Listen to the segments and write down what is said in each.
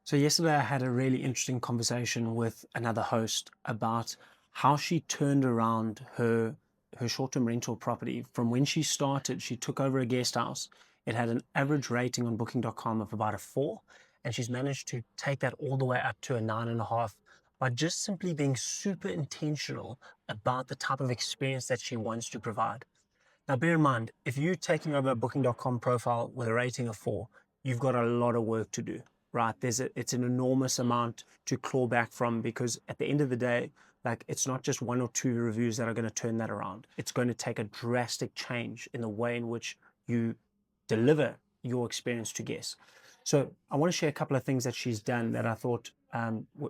So yesterday I had a really interesting conversation with another host about how she turned around her short-term rental property. From when she started, she took over a guest house. It had an average rating on booking.com of about a 4, and she's managed to take that all the way up to a 9.5 by just simply being super intentional about the type of experience that she wants to provide. Now, bear in mind, if you're taking over a booking.com profile with a rating of 4, you've got a lot of work to do, right? It's an enormous amount to claw back from, because at the end of the day, like, it's not just one or two reviews that are going to turn that around. It's going to take a drastic change in the way in which you deliver your experience to guests. So I want to share a couple of things that she's done that I thought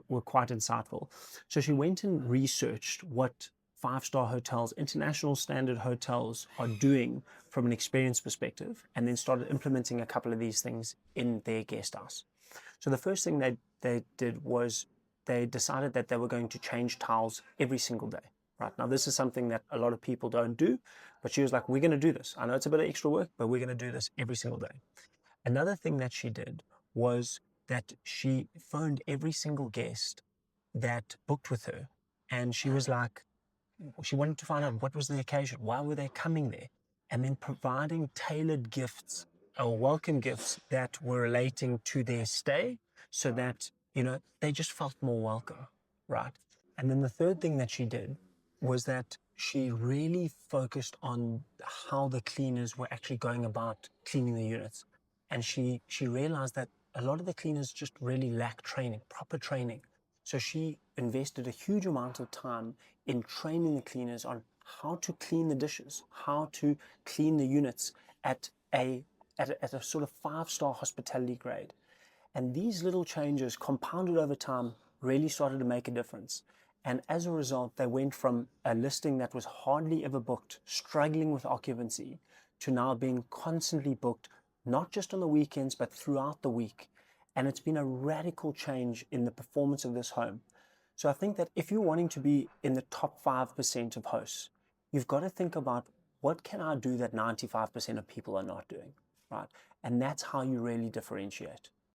were quite insightful. So she went and researched what five-star hotels, international standard hotels, are doing from an experience perspective, and then started implementing a couple of these things in their guest house. So the first thing they did was they decided that they were going to change towels every single day. Right now, this is something that a lot of people don't do, but she was like, we're going to do this. I know it's a bit of extra work, but we're going to do this every single day. Another thing that she did was that she phoned every single guest that booked with her, and she was like, she wanted to find out what was the occasion, why were they coming there, and then providing tailored gifts or welcome gifts that were relating to their stay, so that, they just felt more welcome, right? And then the third thing that she did was that she really focused on how the cleaners were actually going about cleaning the units. And she realized that a lot of the cleaners just really lack training, proper training. So she invested a huge amount of time in training the cleaners on how to clean the dishes, how to clean the units at a sort of five-star hospitality grade. And these little changes, compounded over time, really started to make a difference. And as a result, they went from a listing that was hardly ever booked, struggling with occupancy, to now being constantly booked, not just on the weekends, but throughout the week. And it's been a radical change in the performance of this home. So I think that if you're wanting to be in the top 5% of hosts, you've got to think about, what can I do that 95% of people are not doing, right? And that's how you really differentiate.